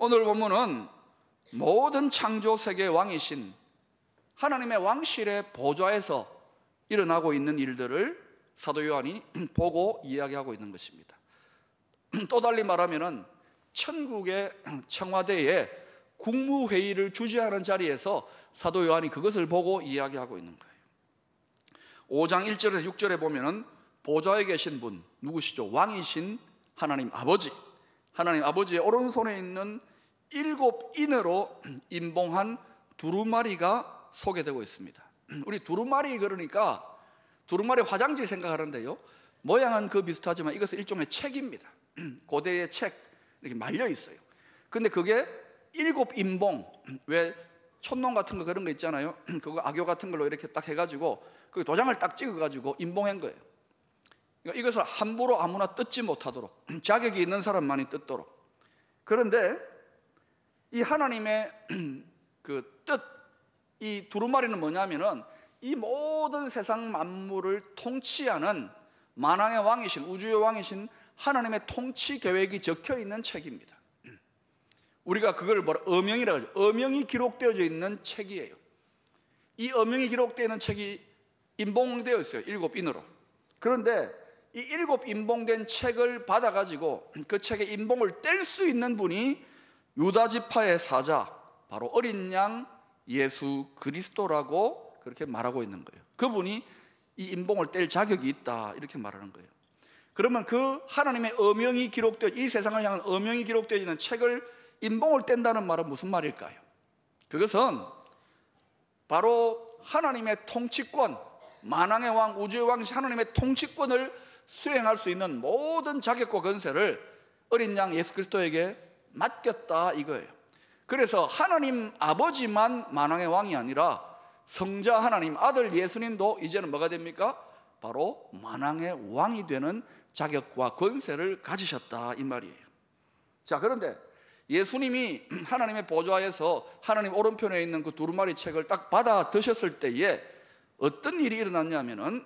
오늘 본문은 모든 창조 세계의 왕이신 하나님의 왕실의 보좌에서 일어나고 있는 일들을 사도 요한이 보고 이야기하고 있는 것입니다. 또 달리 말하면 천국의 청와대에 국무회의를 주재하는 자리에서 사도 요한이 그것을 보고 이야기하고 있는 거예요. 5장 1절에서 6절에 보면 보좌에 계신 분 누구시죠? 왕이신 하나님 아버지, 하나님 아버지의 오른손에 있는 7인으로 임봉한 두루마리가 소개되고 있습니다. 우리 두루마리, 그러니까 두루마리 화장지 생각하는데요, 모양은 그 비슷하지만 이것은 일종의 책입니다. 고대의 책, 이렇게 말려 있어요. 근데 그게 7인봉, 왜 촌농 같은 거 그런 거 있잖아요. 그거 악교 같은 걸로 이렇게 딱 해가지고 그 도장을 딱 찍어가지고 임봉한 거예요. 그러니까 이것을 함부로 아무나 뜯지 못하도록, 자격이 있는 사람만이 뜯도록. 그런데 이 하나님의 그 뜻, 이 두루마리는 뭐냐면은 이 모든 세상 만물을 통치하는 만왕의 왕이신, 우주의 왕이신 하나님의 통치 계획이 적혀 있는 책입니다. 우리가 그걸 어명이라고 하죠. 어명이 기록되어져 있는 책이에요. 이 어명이 기록되어 있는 책이 임봉되어 있어요. 7인으로. 그런데 이 7인봉된 책을 받아가지고 그 책의 임봉을 뗄 수 있는 분이 유다 지파의 사자, 바로 어린 양 예수 그리스도라고 그렇게 말하고 있는 거예요. 그분이 이 임봉을 뗄 자격이 있다, 이렇게 말하는 거예요. 그러면 그 하나님의 어명이 기록되어, 이 세상을 향한 어명이 기록되어 있는 책을 임봉을 뗀다는 말은 무슨 말일까요? 그것은 바로 하나님의 통치권, 만왕의 왕, 우주의 왕, 하나님의 통치권을 수행할 수 있는 모든 자격과 권세를 어린 양 예수 그리스도에게 맡겼다, 이거예요. 그래서 하나님 아버지만 만왕의 왕이 아니라 성자 하나님 아들 예수님도 이제는 뭐가 됩니까? 바로 만왕의 왕이 되는 자격과 권세를 가지셨다, 이 말이에요. 자, 그런데 예수님이 하나님의 보좌에서 하나님 오른편에 있는 그 두루마리 책을 딱 받아 드셨을 때에 어떤 일이 일어났냐면은,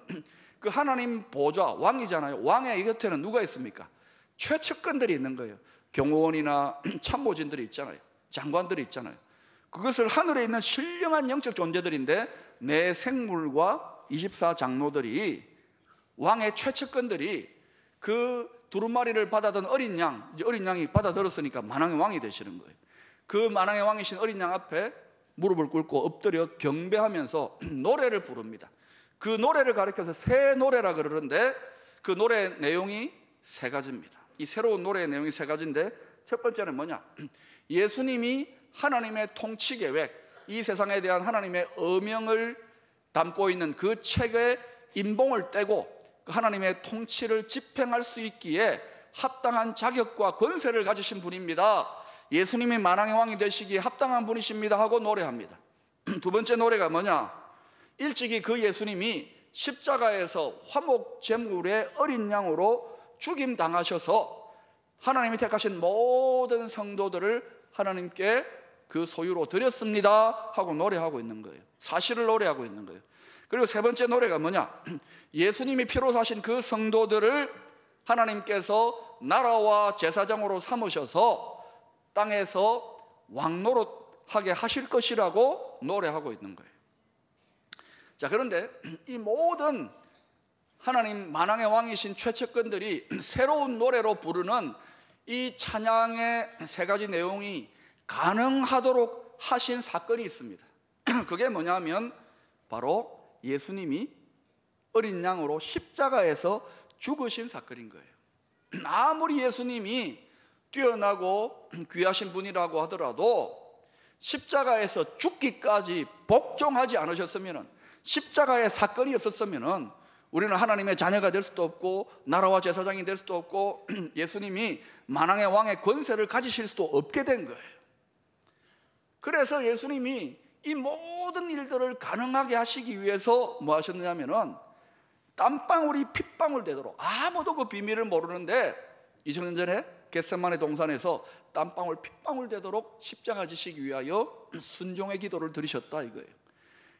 그 하나님 보좌, 왕이잖아요. 왕의 곁에는 누가 있습니까? 최측근들이 있는 거예요. 경호원이나 참모진들이 있잖아요. 장관들이 있잖아요. 그것을 하늘에 있는 신령한 영적 존재들인데, 내 생물과 24장로들이, 왕의 최측근들이 그 두루마리를 받아든 어린 양, 이제 어린 양이 받아들었으니까 만왕의 왕이 되시는 거예요. 그 만왕의 왕이신 어린 양 앞에 무릎을 꿇고 엎드려 경배하면서 노래를 부릅니다. 그 노래를 가리켜서 새 노래라 그러는데, 그 노래 내용이 세 가지입니다. 이 새로운 노래의 내용이 세 가지인데, 첫 번째는 뭐냐? 예수님이 하나님의 통치 계획, 이 세상에 대한 하나님의 어명을 담고 있는 그 책의 임봉을 떼고 하나님의 통치를 집행할 수 있기에 합당한 자격과 권세를 가지신 분입니다. 예수님이 만왕의 왕이 되시기에 합당한 분이십니다 하고 노래합니다. 두 번째 노래가 뭐냐? 일찍이 그 예수님이 십자가에서 화목 제물의 어린 양으로 죽임 당하셔서 하나님이 택하신 모든 성도들을 하나님께 그 소유로 드렸습니다 하고 노래하고 있는 거예요. 사실을 노래하고 있는 거예요. 그리고 세 번째 노래가 뭐냐? 예수님이 피로 사신 그 성도들을 하나님께서 나라와 제사장으로 삼으셔서 땅에서 왕노릇하게 하실 것이라고 노래하고 있는 거예요. 자, 그런데 이 모든 하나님 만왕의 왕이신 최측근들이 새로운 노래로 부르는 이 찬양의 세 가지 내용이 가능하도록 하신 사건이 있습니다. 그게 뭐냐면 바로 예수님이 어린 양으로 십자가에서 죽으신 사건인 거예요. 아무리 예수님이 뛰어나고 귀하신 분이라고 하더라도 십자가에서 죽기까지 복종하지 않으셨으면, 십자가의 사건이 없었으면 우리는 하나님의 자녀가 될 수도 없고 나라와 제사장이 될 수도 없고 예수님이 만왕의 왕의 권세를 가지실 수도 없게 된 거예요. 그래서 예수님이 이 모든 일들을 가능하게 하시기 위해서 뭐 하셨느냐면은 땀방울이 핏방울 되도록, 아무도 그 비밀을 모르는데 2000년 전에 겟세마네 동산에서 땀방울 핏방울 되도록 십자가 지시기 위하여 순종의 기도를 드리셨다, 이거예요.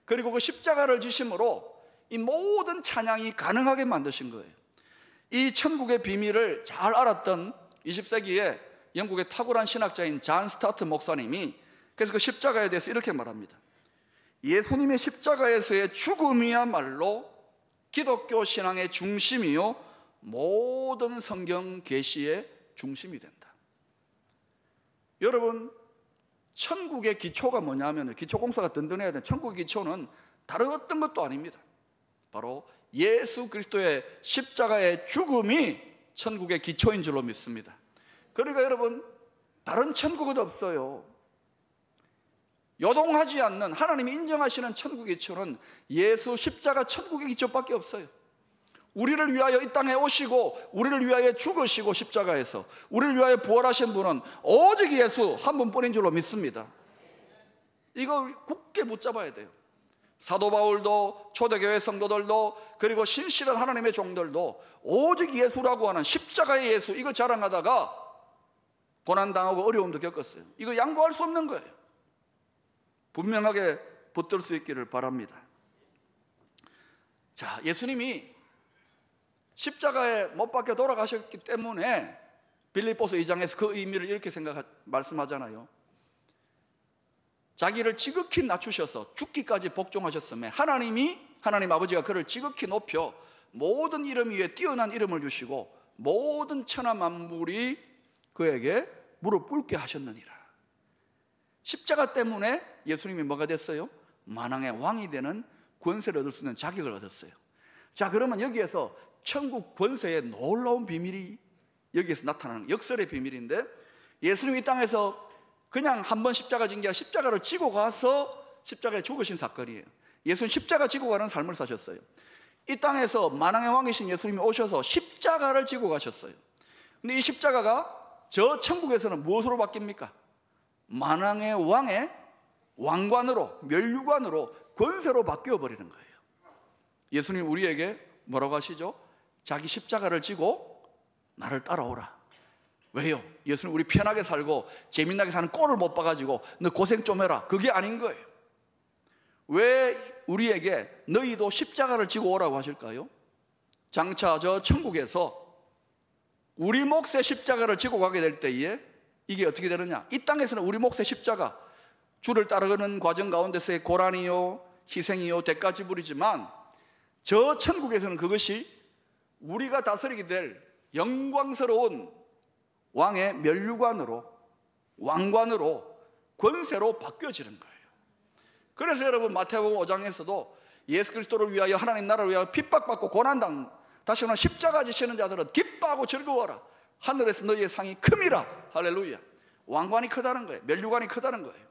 그리고 그 십자가를 지심으로 이 모든 찬양이 가능하게 만드신 거예요. 이 천국의 비밀을 잘 알았던 20세기에 영국의 탁월한 신학자인 잔 스타트 목사님이 그래서 그 십자가에 대해서 이렇게 말합니다. 예수님의 십자가에서의 죽음이야말로 기독교 신앙의 중심이요 모든 성경 계시의 중심이 된다. 여러분, 천국의 기초가 뭐냐면, 기초공사가 든든해야 되는 천국의 기초는 다른 어떤 것도 아닙니다. 바로 예수 그리스도의 십자가의 죽음이 천국의 기초인 줄로 믿습니다. 그러니까 여러분, 다른 천국은 없어요. 요동하지 않는, 하나님이 인정하시는 천국의 기초는 예수 십자가 천국의 기초밖에 없어요. 우리를 위하여 이 땅에 오시고 우리를 위하여 죽으시고 십자가에서 우리를 위하여 부활하신 분은 오직 예수 한 분뿐인 줄로 믿습니다. 이거 굳게 붙잡아야 돼요. 사도 바울도, 초대교회 성도들도, 그리고 신실한 하나님의 종들도 오직 예수라고 하는 십자가의 예수, 이거 자랑하다가 고난당하고 어려움도 겪었어요. 이거 양보할 수 없는 거예요. 분명하게 붙들 수 있기를 바랍니다. 자, 예수님이 십자가에 못 박혀 돌아가셨기 때문에 빌립보서 2장에서 그 의미를 이렇게 말씀하잖아요. 자기를 지극히 낮추셔서 죽기까지 복종하셨음에 하나님 아버지가 그를 지극히 높여 모든 이름 위에 뛰어난 이름을 주시고 모든 천하 만물이 그에게 무릎 꿇게 하셨느니라. 십자가 때문에 예수님이 뭐가 됐어요? 만왕의 왕이 되는 권세를 얻을 수 있는 자격을 얻었어요. 자, 그러면 여기에서 천국 권세의 놀라운 비밀이 여기에서 나타나는 역설의 비밀인데, 예수님이 이 땅에서 그냥 한 번 십자가 진 게 아니라 십자가를 지고 가서 십자가에 죽으신 사건이에요. 예수는 십자가 지고 가는 삶을 사셨어요. 이 땅에서 만왕의 왕이신 예수님이 오셔서 십자가를 지고 가셨어요. 근데 이 십자가가 저 천국에서는 무엇으로 바뀝니까? 만왕의 왕의 왕관으로, 면류관으로, 권세로 바뀌어 버리는 거예요. 예수님 우리에게 뭐라고 하시죠? 자기 십자가를 지고 나를 따라오라. 왜요? 예수님 우리 편하게 살고 재미나게 사는 꼴을 못 봐가지고 너 고생 좀 해라, 그게 아닌 거예요. 왜 우리에게 너희도 십자가를 지고 오라고 하실까요? 장차 저 천국에서 우리 몫의 십자가를 지고 가게 될 때에 이게 어떻게 되느냐? 이 땅에서는 우리 몫의 십자가, 주를 따르는 과정 가운데서의 고난이요, 희생이요, 대가 지불이지만 저 천국에서는 그것이 우리가 다스리게 될 영광스러운 왕의 면류관으로, 왕관으로, 권세로 바뀌어지는 거예요. 그래서 여러분 마태복음 5장에서도 예수 그리스도를 위하여, 하나님 나라를 위하여 핍박받고 고난당, 다시 말하면 십자가 지시는 자들은 기뻐하고 즐거워라. 하늘에서 너희의 상이 큼이라. 할렐루야. 왕관이 크다는 거예요. 면류관이 크다는 거예요.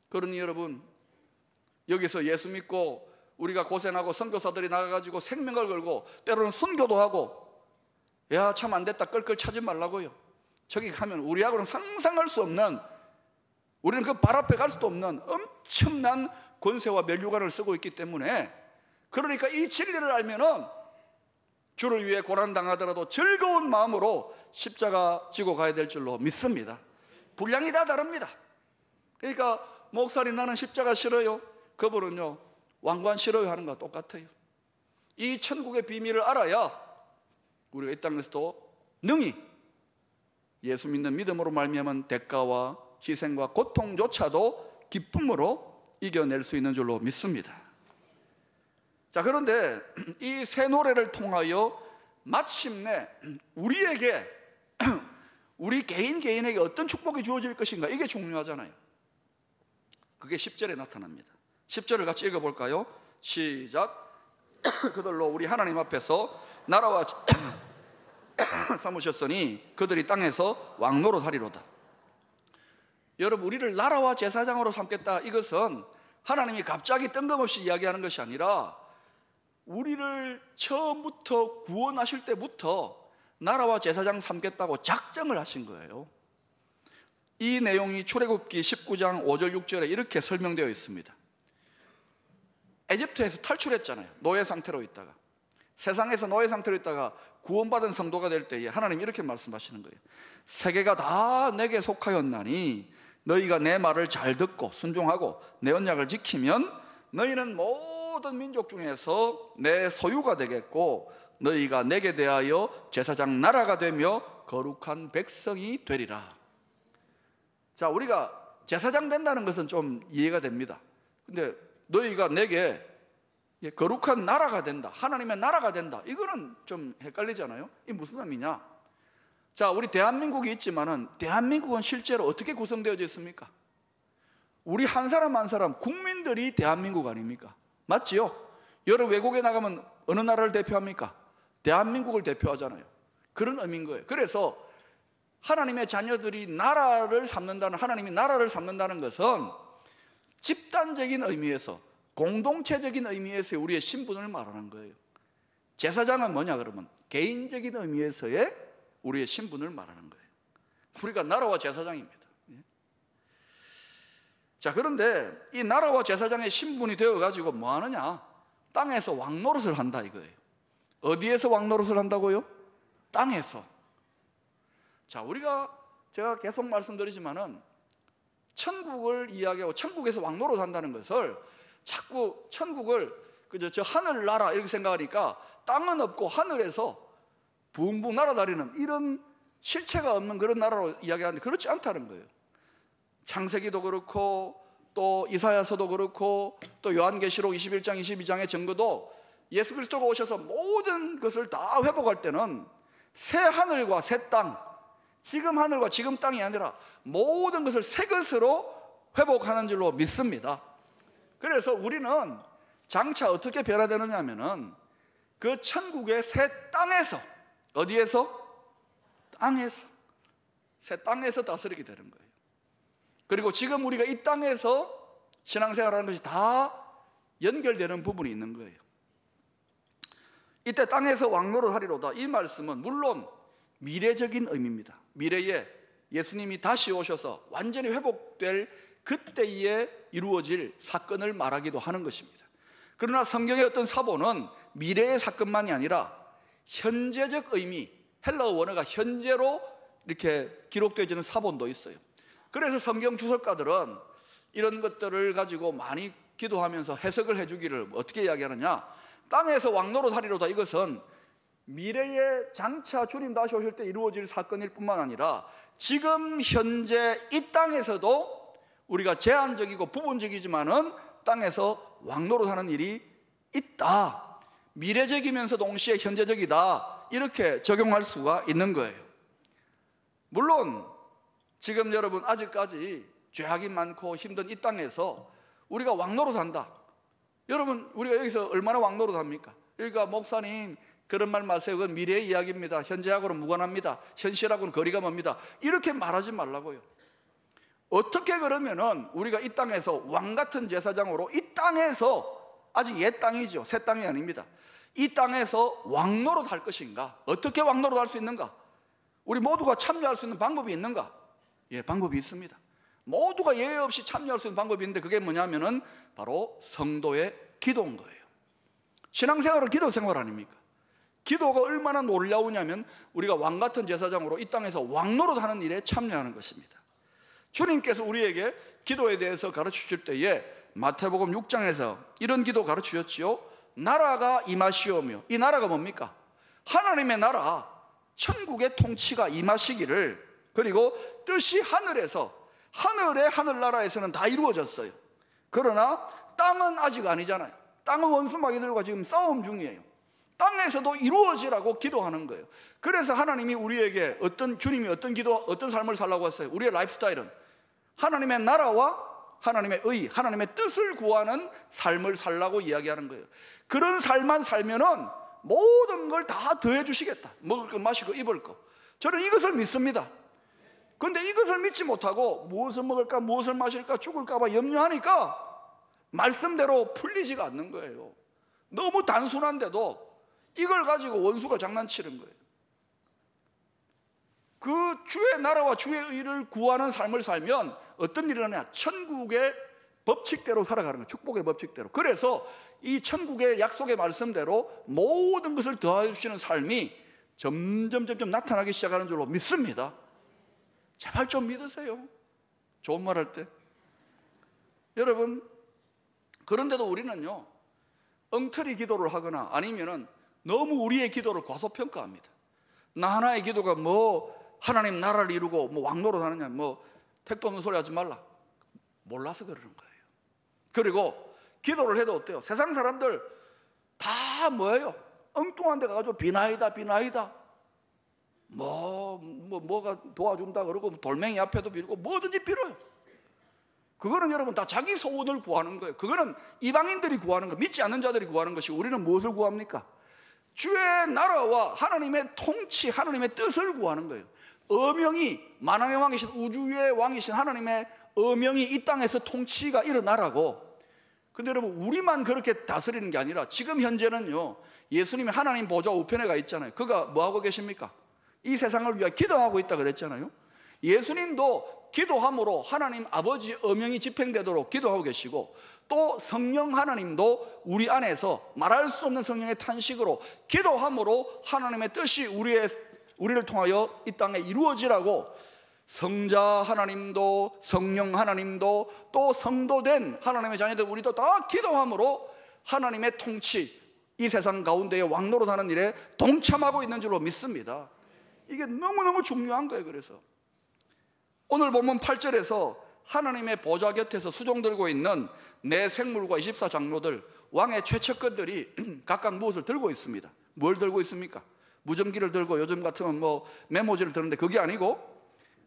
그러니 여러분, 여기서 예수 믿고 우리가 고생하고 선교사들이 나가가지고 생명을 걸고 때로는 순교도 하고, 야 참 안됐다 끌끌 차지 말라고요. 저기 가면 우리하고는 상상할 수 없는, 우리는 그 발 앞에 갈 수도 없는 엄청난 권세와 면류관을 쓰고 있기 때문에, 그러니까 이 진리를 알면은 주를 위해 고난당하더라도 즐거운 마음으로 십자가 지고 가야 될 줄로 믿습니다. 분량이 다 다릅니다. 그러니까 목사님 나는 십자가 싫어요, 그분은요 왕관 싫어요 하는 거와 똑같아요. 이 천국의 비밀을 알아야 우리가 이 땅에서도 능히 예수 믿는 믿음으로 말미암은 대가와 희생과 고통조차도 기쁨으로 이겨낼 수 있는 줄로 믿습니다. 자, 그런데 이 새 노래를 통하여 마침내 우리에게, 우리 개인에게 어떤 축복이 주어질 것인가, 이게 중요하잖아요. 그게 10절에 나타납니다. 10절을 같이 읽어볼까요? 시작. 그들로 우리 하나님 앞에서 나라와 삼으셨으니 그들이 땅에서 왕노릇 하리로다. 여러분, 우리를 나라와 제사장으로 삼겠다, 이것은 하나님이 갑자기 뜬금없이 이야기하는 것이 아니라 우리를 처음부터 구원하실 때부터 나라와 제사장 삼겠다고 작정을 하신 거예요. 이 내용이 출애굽기 19장 5절 6절에 이렇게 설명되어 있습니다. 에집트에서 탈출했잖아요. 노예 상태로 있다가, 세상에서 노예 상태로 있다가 구원받은 성도가 될 때에 하나님이 이렇게 말씀하시는 거예요. 세계가 다 내게 속하였나니 너희가 내 말을 잘 듣고 순종하고 내 언약을 지키면 너희는 모든 민족 중에서 내 소유가 되겠고 너희가 내게 대하여 제사장 나라가 되며 거룩한 백성이 되리라. 자, 우리가 제사장 된다는 것은 좀 이해가 됩니다. 근데 너희가 내게 거룩한 나라가 된다, 하나님의 나라가 된다, 이거는 좀 헷갈리잖아요. 이게 무슨 의미냐? 자, 우리 대한민국이 있지만은 대한민국은 실제로 어떻게 구성되어져 있습니까? 우리 한 사람 한 사람 국민들이 대한민국 아닙니까? 맞지요? 여러 외국에 나가면 어느 나라를 대표합니까? 대한민국을 대표하잖아요. 그런 의미인 거예요. 그래서 하나님의 자녀들이 나라를 삼는다는, 하나님이 나라를 삼는다는 것은 집단적인 의미에서, 공동체적인 의미에서 우리의 신분을 말하는 거예요. 제사장은 뭐냐 그러면 개인적인 의미에서의 우리의 신분을 말하는 거예요. 우리가 나라와 제사장입니다. 자, 그런데 이 나라와 제사장의 신분이 되어가지고 뭐 하느냐? 땅에서 왕노릇을 한다 이거예요. 어디에서 왕노릇을 한다고요? 땅에서. 자, 제가 계속 말씀드리지만은 천국을 이야기하고 천국에서 왕노릇 한다는 것을 자꾸 천국을 저 하늘 나라 이렇게 생각하니까 땅은 없고 하늘에서 붕붕 날아다니는 이런 실체가 없는 그런 나라로 이야기하는데 그렇지 않다는 거예요. 창세기도 그렇고 또 이사야서도 그렇고 또 요한계시록 21장 22장의 증거도 예수 그리스도가 오셔서 모든 것을 다 회복할 때는 새 하늘과 새 땅, 지금 하늘과 지금 땅이 아니라 모든 것을 새 것으로 회복하는 줄로 믿습니다. 그래서 우리는 장차 어떻게 변화되느냐 하면은 그 천국의 새 땅에서, 어디에서? 땅에서, 새 땅에서 다스리게 되는 거예요. 그리고 지금 우리가 이 땅에서 신앙생활하는 것이 다 연결되는 부분이 있는 거예요. 이때 땅에서 왕노릇 하리로다, 이 말씀은 물론 미래적인 의미입니다. 미래에 예수님이 다시 오셔서 완전히 회복될 그때에 이루어질 사건을 말하기도 하는 것입니다. 그러나 성경의 어떤 사본은 미래의 사건만이 아니라 현재적 의미, 헬라어 원어가 현재로 이렇게 기록되어지는 사본도 있어요. 그래서 성경 주석가들은 이런 것들을 가지고 많이 기도하면서 해석을 해주기를 어떻게 이야기하느냐, 땅에서 왕노릇 하리로다, 이것은 미래에 장차 주님 다시 오실 때 이루어질 사건일 뿐만 아니라 지금 현재 이 땅에서도 우리가 제한적이고 부분적이지만은 땅에서 왕노릇하는 일이 있다, 미래적이면서 동시에 현재적이다, 이렇게 적용할 수가 있는 거예요. 물론 지금 여러분 아직까지 죄악이 많고 힘든 이 땅에서 우리가 왕노릇한다. 여러분, 우리가 여기서 얼마나 왕노릇합니까? 그러니까 목사님 그런 말 마세요. 그건 미래의 이야기입니다. 현재하고는 무관합니다. 현실하고는 거리가 멉니다. 이렇게 말하지 말라고요. 어떻게 그러면은 우리가 이 땅에서 왕 같은 제사장으로 이 땅에서, 아직 옛 땅이죠, 새 땅이 아닙니다, 이 땅에서 왕노릇 할 것인가? 어떻게 왕노릇 할 수 있는가? 우리 모두가 참여할 수 있는 방법이 있는가? 예, 방법이 있습니다. 모두가 예외 없이 참여할 수 있는 방법이 있는데 그게 뭐냐면은 바로 성도의 기도인 거예요. 신앙생활은 기도 생활 아닙니까? 기도가 얼마나 놀라우냐면 우리가 왕 같은 제사장으로 이 땅에서 왕노릇하는 일에 참여하는 것입니다. 주님께서 우리에게 기도에 대해서 가르치실 때에 마태복음 6장에서 이런 기도 가르치셨지요. 나라가 임하시오며, 이 나라가 뭡니까? 하나님의 나라, 천국의 통치가 임하시기를, 그리고 뜻이 하늘에서, 하늘의 하늘나라에서는 다 이루어졌어요. 그러나 땅은 아직 아니잖아요. 땅은 원수 마귀들과 지금 싸움 중이에요. 땅에서도 이루어지라고 기도하는 거예요. 그래서 하나님이 우리에게 주님이 어떤 삶을 살라고 했어요? 우리의 라이프 스타일은 하나님의 나라와 하나님의 의, 하나님의 뜻을 구하는 삶을 살라고 이야기하는 거예요. 그런 삶만 살면은 모든 걸 다 더해 주시겠다. 먹을 거, 마실 거, 입을 거. 저는 이것을 믿습니다. 그런데 이것을 믿지 못하고 무엇을 먹을까, 무엇을 마실까, 죽을까 봐 염려하니까 말씀대로 풀리지가 않는 거예요. 너무 단순한데도 이걸 가지고 원수가 장난치는 거예요. 그 주의 나라와 주의 의를 구하는 삶을 살면 어떤 일이 일어나냐? 천국의 법칙대로 살아가는 거예요. 축복의 법칙대로. 그래서 이 천국의 약속의 말씀대로 모든 것을 더하여 주시는 삶이 점점 나타나기 시작하는 줄로 믿습니다. 제발 좀 믿으세요. 좋은 말 할 때. 여러분, 그런데도 우리는요, 엉터리 기도를 하거나 아니면은 너무 우리의 기도를 과소평가합니다. 나 하나의 기도가 하나님 나라를 이루고 뭐 왕노릇 하느냐, 뭐 택도 없는 소리 하지 말라. 몰라서 그러는 거예요. 그리고 기도를 해도 어때요? 세상 사람들 다 뭐예요? 엉뚱한 데 가가지고 비나이다 뭐가 도와준다 그러고 돌멩이 앞에도 빌고 뭐든지 빌어요. 그거는 여러분 다 자기 소원을 구하는 거예요. 그거는 이방인들이 구하는 거, 믿지 않는 자들이 구하는 것이고, 우리는 무엇을 구합니까? 주의 나라와 하나님의 통치, 하나님의 뜻을 구하는 거예요. 어명이, 만왕의 왕이신, 우주의 왕이신 하나님의 어명이 이 땅에서 통치가 일어나라고. 근데 여러분, 우리만 그렇게 다스리는 게 아니라 지금 현재는요, 예수님이 하나님 보좌 우편에 가 있잖아요. 그가 뭐하고 계십니까? 이 세상을 위하여 기도하고 있다 그랬잖아요. 예수님도 기도함으로 하나님 아버지 어명이 집행되도록 기도하고 계시고, 또 성령 하나님도 우리 안에서 말할 수 없는 성령의 탄식으로 기도함으로 하나님의 뜻이 우리를 통하여 이 땅에 이루어지라고, 성자 하나님도 성령 하나님도 또 성도된 하나님의 자녀들 우리도 다 기도함으로 하나님의 통치, 이 세상 가운데에 왕노릇하는 일에 동참하고 있는 줄로 믿습니다. 이게 너무너무 중요한 거예요. 그래서 오늘 본문 8절에서 하나님의 보좌 곁에서 수종 들고 있는 네 생물과 24장로들, 왕의 최측근들이 각각 무엇을 들고 있습니다. 뭘 들고 있습니까? 무전기를 들고, 요즘 같으면 뭐 메모지를 드는데 그게 아니고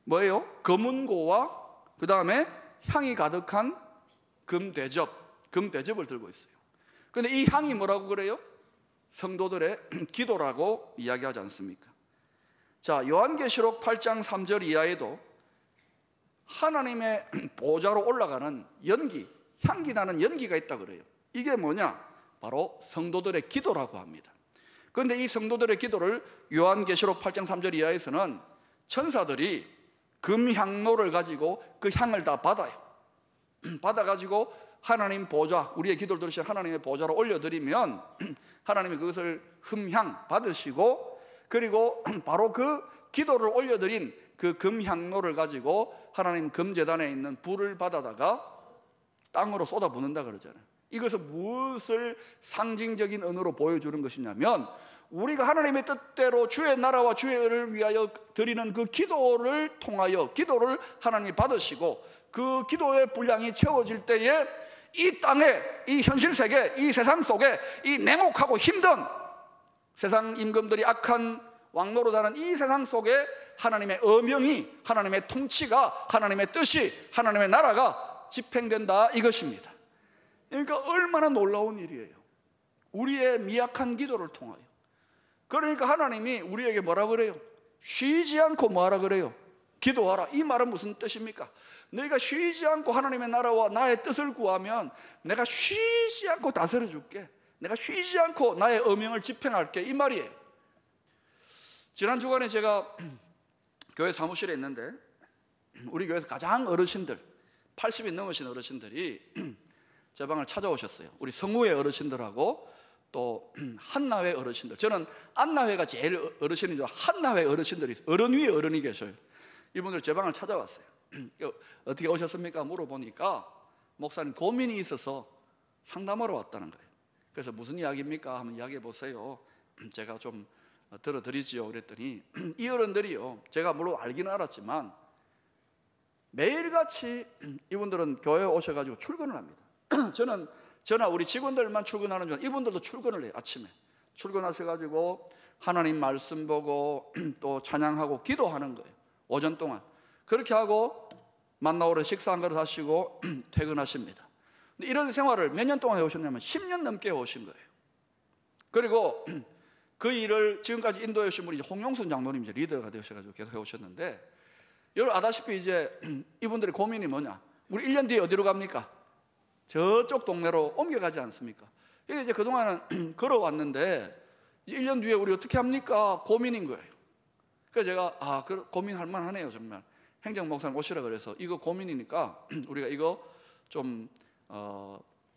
뭐예요? 검은고와 그 다음에 향이 가득한 금대접을 들고 있어요. 그런데 이 향이 뭐라고 그래요? 성도들의 기도라고 이야기하지 않습니까? 자, 요한계시록 8장 3절 이하에도 하나님의 보좌로 올라가는 연기, 향기 나는 연기가 있다 그래요. 이게 뭐냐? 바로 성도들의 기도라고 합니다. 그런데 이 성도들의 기도를 요한계시록 8장 3절 이하에서는 천사들이 금향로를 가지고 그 향을 다 받아요. 받아가지고 하나님 보좌, 우리의 기도를 들으신 하나님의 보좌로 올려드리면 하나님이 그것을 흠향 받으시고, 그리고 바로 그 기도를 올려드린 그 금향로를 가지고 하나님 금제단에 있는 불을 받아다가 땅으로 쏟아붓는다 그러잖아요. 이것은 무엇을 상징적인 언어로 보여주는 것이냐면, 우리가 하나님의 뜻대로 주의 나라와 주의를 위하여 드리는 그 기도를 통하여 기도를 하나님이 받으시고, 그 기도의 분량이 채워질 때에 이 땅에, 이 현실 세계, 이 세상 속에 이 냉혹하고 힘든 세상 임금들이 악한 왕노릇하는 이 세상 속에 하나님의 어명이, 하나님의 통치가, 하나님의 뜻이, 하나님의 나라가 집행된다 이것입니다. 그러니까 얼마나 놀라운 일이에요. 우리의 미약한 기도를 통하여. 그러니까 하나님이 우리에게 뭐라 그래요? 쉬지 않고 뭐하라 그래요? 기도하라. 이 말은 무슨 뜻입니까? 너희가 쉬지 않고 하나님의 나라와 나의 뜻을 구하면 내가 쉬지 않고 다스려 줄게. 내가 쉬지 않고 나의 어명을 집행할게, 이 말이에요. 지난 주간에 제가 교회 사무실에 있는데, 우리 교회에서 가장 어르신들, 80이 넘으신 어르신들이 제 방을 찾아오셨어요. 우리 성우의 어르신들하고 또 한나회 어르신들, 저는 안나회가 제일 어르신인 줄, 한나회 어르신들이 어른 위에 어른이 계셔요. 이분들 제 방을 찾아왔어요. 어떻게 오셨습니까? 물어보니까 목사님 고민이 있어서 상담하러 왔다는 거예요. 그래서 무슨 이야기입니까? 하면 이야기해 보세요. 제가 좀 들어드리지요. 그랬더니 이 어른들이요, 제가 물론 알기는 알았지만 매일같이 이분들은 교회에 오셔가지고 출근을 합니다. 저나 우리 직원들만 출근하는 줄, 이분들도 출근을 해요. 아침에 출근하셔가지고 하나님 말씀 보고 또 찬양하고 기도하는 거예요. 오전 동안 그렇게 하고 만나오래 식사 한 그릇 하시고 퇴근하십니다. 근데 이런 생활을 몇 년 동안 해오셨냐면 10년 넘게 해오신 거예요. 그리고 그 일을 지금까지 인도해 오신 분이 홍용순 장로님 이제 리더가 되셔가지고 계속 해오셨는데, 여러분 아다시피 이제 이분들의 고민이 뭐냐? 우리 1년 뒤에 어디로 갑니까? 저쪽 동네로 옮겨가지 않습니까? 이제 그동안은 걸어왔는데 1년 뒤에 우리 어떻게 합니까? 고민인 거예요. 그래서 제가 고민할 만하네요. 정말 행정 목사님 오시라 그래서 이거 고민이니까 우리가 이거 좀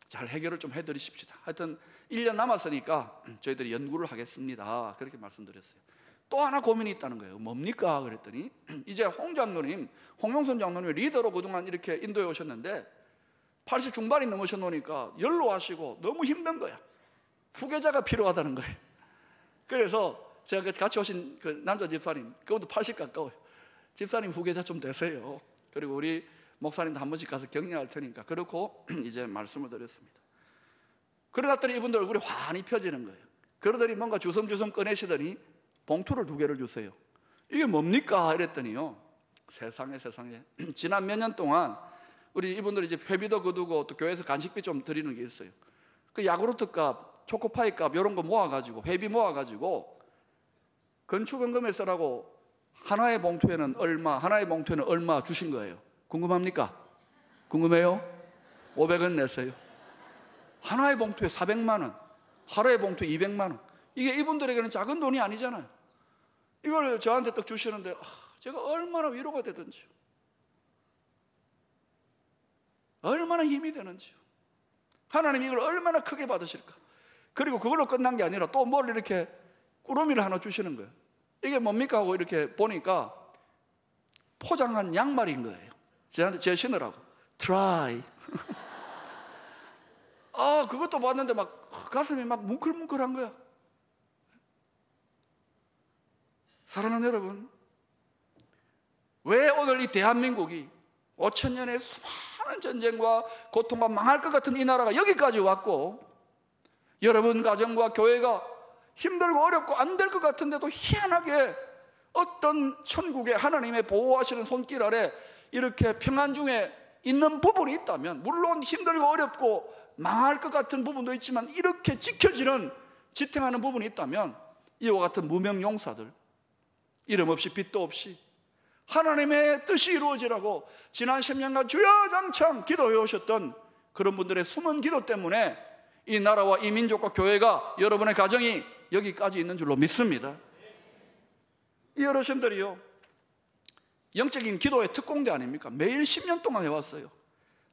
잘 해결을 좀 해드리십시다. 하여튼 1년 남았으니까 저희들이 연구를 하겠습니다. 그렇게 말씀드렸어요. 또 하나 고민이 있다는 거예요. 뭡니까? 그랬더니 이제 홍용선 장로님 리더로 그동안 이렇게 인도해 오셨는데 80 중반이 넘으셔놓으니까 연로하시고 너무 힘든 거야. 후계자가 필요하다는 거예요. 그래서 제가 같이 오신 그 남자 집사님, 그분도 80 가까워요. 집사님 후계자 좀 되세요. 그리고 우리 목사님도 한 번씩 가서 격려할 테니까. 그렇고 이제 말씀을 드렸습니다. 그러더니 이분들 얼굴이 환히 펴지는 거예요. 그러더니 뭔가 주섬주섬 꺼내시더니 봉투를 2개를 주세요. 이게 뭡니까? 이랬더니요, 세상에 지난 몇 년 동안 우리 이분들이 이제 회비도 거두고 또 교회에서 간식비 좀 드리는 게 있어요. 그 야구르트 값, 초코파이 값 이런 거 모아가지고, 회비 모아가지고 건축원금에 쓰라고 하나의 봉투에는 얼마 주신 거예요. 궁금합니까? 궁금해요? 500원 냈어요. 하나의 봉투에 400만 원, 하루의 봉투에 200만 원. 이게 이분들에게는 작은 돈이 아니잖아요. 이걸 저한테 딱 주시는데 제가 얼마나 위로가 되든지요, 얼마나 힘이 되는지요. 하나님 이걸 얼마나 크게 받으실까. 그리고 그걸로 끝난 게 아니라 또 뭘 이렇게 꾸러미를 하나 주시는 거예요. 이게 뭡니까 하고 이렇게 보니까 포장한 양말인 거예요. 저한테 제 신으라고. Try. 그것도 봤는데 막 가슴이 막 뭉클뭉클한 거야. 사랑하는 여러분, 왜 오늘 이 대한민국이 5,000년의 수많은 전쟁과 고통과 망할 것 같은 이 나라가 여기까지 왔고, 여러분 가정과 교회가 힘들고 어렵고 안 될 것 같은데도 희한하게 어떤 천국의 하나님의 보호하시는 손길 아래 이렇게 평안 중에 있는 부분이 있다면, 물론 힘들고 어렵고 망할 것 같은 부분도 있지만 이렇게 지켜지는, 지탱하는 부분이 있다면, 이와 같은 무명 용사들, 이름 없이 빚도 없이 하나님의 뜻이 이루어지라고 지난 10년간 주야장창 기도해 오셨던 그런 분들의 숨은 기도 때문에 이 나라와 이 민족과 교회가, 여러분의 가정이 여기까지 있는 줄로 믿습니다. 이 어르신들이요, 영적인 기도의 특공대 아닙니까? 매일 10년 동안 해왔어요.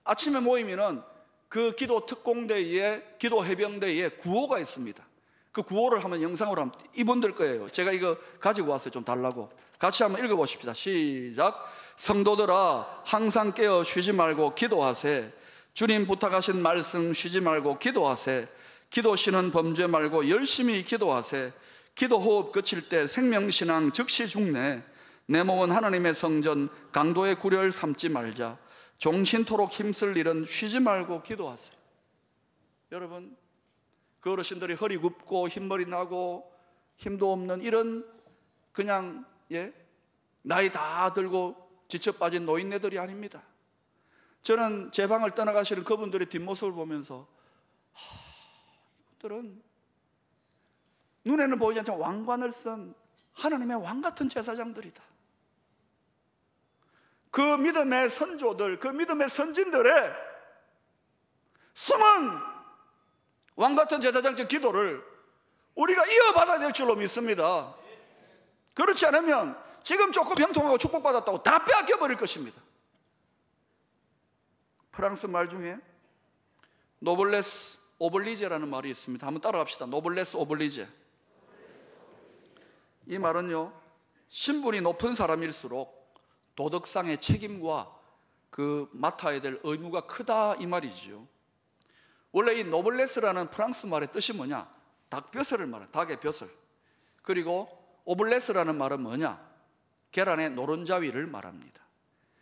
아침에 모이면은 그 기도 특공대에, 기도 해병대에 구호가 있습니다. 그 구호를 한번 영상으로 한번, 이분들 거예요. 제가 이거 가지고 왔어요. 좀 달라고. 같이 한번 읽어보십시다. 시작. 성도들아, 항상 깨어 쉬지 말고 기도하세. 주님 부탁하신 말씀 쉬지 말고 기도하세. 기도 쉬는 범죄 말고 열심히 기도하세. 기도 호흡 그칠 때 생명신앙 즉시 죽네. 내 몸은 하나님의 성전, 강도의 구렬 삼지 말자. 종신토록 힘쓸 일은 쉬지 말고 기도하세요. 여러분, 그 어르신들이 허리 굽고 흰머리 나고 힘도 없는 이런 그냥 나이 다 들고 지쳐 빠진 노인네들이 아닙니다. 저는 제 방을 떠나가시는 그분들의 뒷모습을 보면서 이분들은 눈에는 보이지 않지만 왕관을 쓴 하나님의 왕같은 제사장들이다. 그 믿음의 선조들, 그 믿음의 선진들의 숨은 왕같은 제사장적 기도를 우리가 이어받아야 될 줄로 믿습니다. 그렇지 않으면 지금 조금 형통하고 축복받았다고 다 빼앗겨버릴 것입니다. 프랑스 말 중에 노블레스 오블리제라는 말이 있습니다. 한번 따라갑시다. 노블레스 오블리제. 이 말은요, 신분이 높은 사람일수록 도덕상의 책임과 그 맡아야 될 의무가 크다, 이 말이죠. 원래 이 노블레스라는 프랑스 말의 뜻이 뭐냐? 닭벼슬을 말해요. 닭의 벼슬. 그리고 오블레스라는 말은 뭐냐? 계란의 노른자위를 말합니다.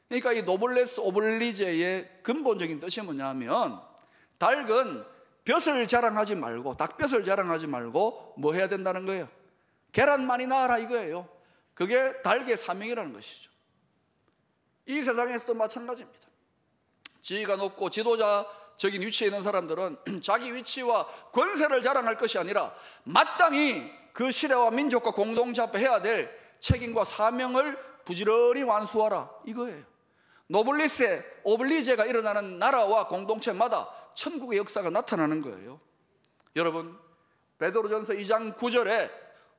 그러니까 이 노블레스 오블리제의 근본적인 뜻이 뭐냐면, 닭은 벼슬 자랑하지 말고, 닭벼슬 자랑하지 말고 뭐 해야 된다는 거예요? 계란 많이 낳아라, 이거예요. 그게 닭의 사명이라는 것이죠. 이 세상에서도 마찬가지입니다. 지위가 높고 지도자적인 위치에 있는 사람들은 자기 위치와 권세를 자랑할 것이 아니라 마땅히 그 시대와 민족과 공동체 앞에 해야 될 책임과 사명을 부지런히 완수하라, 이거예요. 노블리세, 오블리제가 일어나는 나라와 공동체마다 천국의 역사가 나타나는 거예요. 여러분, 베드로전서 2장 9절에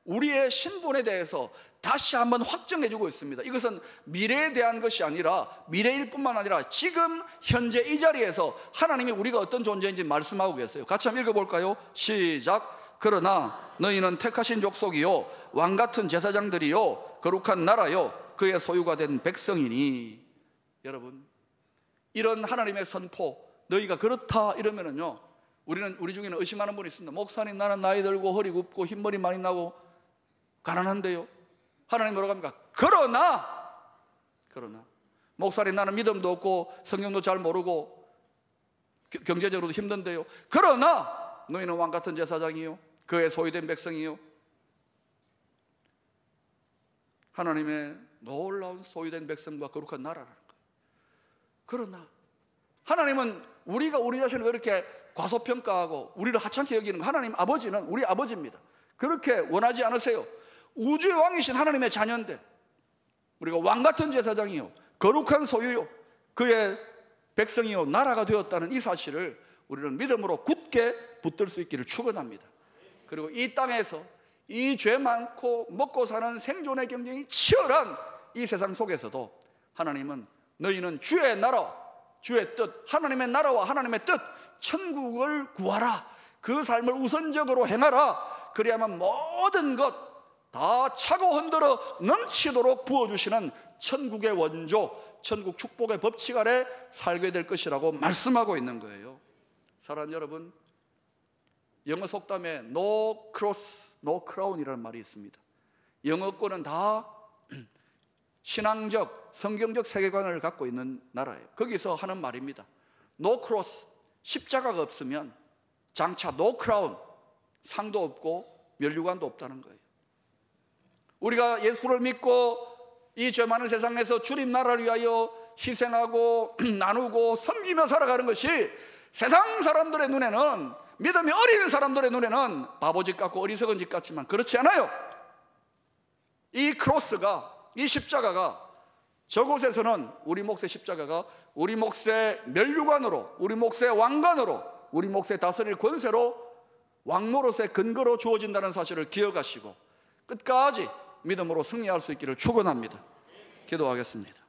우리의 신분에 대해서 다시 한번 확정해 주고 있습니다. 이것은 미래에 대한 것이 아니라, 미래일 뿐만 아니라 지금 현재 이 자리에서 하나님이 우리가 어떤 존재인지 말씀하고 계세요. 같이 한번 읽어볼까요? 시작. 그러나 너희는 택하신 족속이요 왕같은 제사장들이요 거룩한 나라요 그의 소유가 된 백성이니. 여러분, 이런 하나님의 선포, 너희가 그렇다 이러면은요, 우리 중에는 의심하는 분이 있습니다. 목사님, 나는 나이 들고 허리 굽고 흰머리 많이 나고 가난한데요. 하나님 뭐라고 합니까? 그러나 그러나 목사님, 나는 믿음도 없고 성경도 잘 모르고 경제적으로도 힘든데요. 그러나 너희는 왕같은 제사장이요, 그의 소유된 백성이요, 하나님의 놀라운 소유된 백성과 거룩한 나라라는 거예요. 그러나 하나님은 우리가 우리 자신을 이렇게 과소평가하고 우리를 하찮게 여기는 거, 하나님 아버지는 우리 아버지입니다. 그렇게 원하지 않으세요. 우주의 왕이신 하나님의 자녀인데 우리가 왕같은 제사장이요, 거룩한 소유요, 그의 백성이요, 나라가 되었다는 이 사실을 우리는 믿음으로 굳게 붙들 수 있기를 축원합니다. 그리고 이 땅에서 이 죄 많고 먹고 사는 생존의 경쟁이 치열한 이 세상 속에서도 하나님은 너희는 주의 나라, 주의 뜻, 하나님의 나라와 하나님의 뜻, 천국을 구하라, 그 삶을 우선적으로 행하라, 그래야만 모든 것 다 차고 흔들어 넘치도록 부어주시는 천국의 원조, 천국 축복의 법칙 아래 살게 될 것이라고 말씀하고 있는 거예요. 사랑하는 여러분, 영어 속담에 No cross, no crown이라는 말이 있습니다. 영어권은 다 신앙적, 성경적 세계관을 갖고 있는 나라예요. 거기서 하는 말입니다. No cross, 십자가가 없으면 장차 no crown, 상도 없고 면류관도 없다는 거예요. 우리가 예수를 믿고 이 죄 많은 세상에서 주님 나라를 위하여 희생하고 나누고 섬기며 살아가는 것이 세상 사람들의 눈에는, 믿음이 어린 사람들의 눈에는 바보짓 같고 어리석은 짓 같지만 그렇지 않아요. 이 크로스가, 이 십자가가, 저곳에서는 우리 몫의 십자가가 우리 몫의 면류관으로, 우리 몫의 왕관으로, 우리 몫의 다스릴 권세로, 왕노릇의 근거로 주어진다는 사실을 기억하시고 끝까지 믿음으로 승리할 수 있기를 축원합니다. 기도하겠습니다.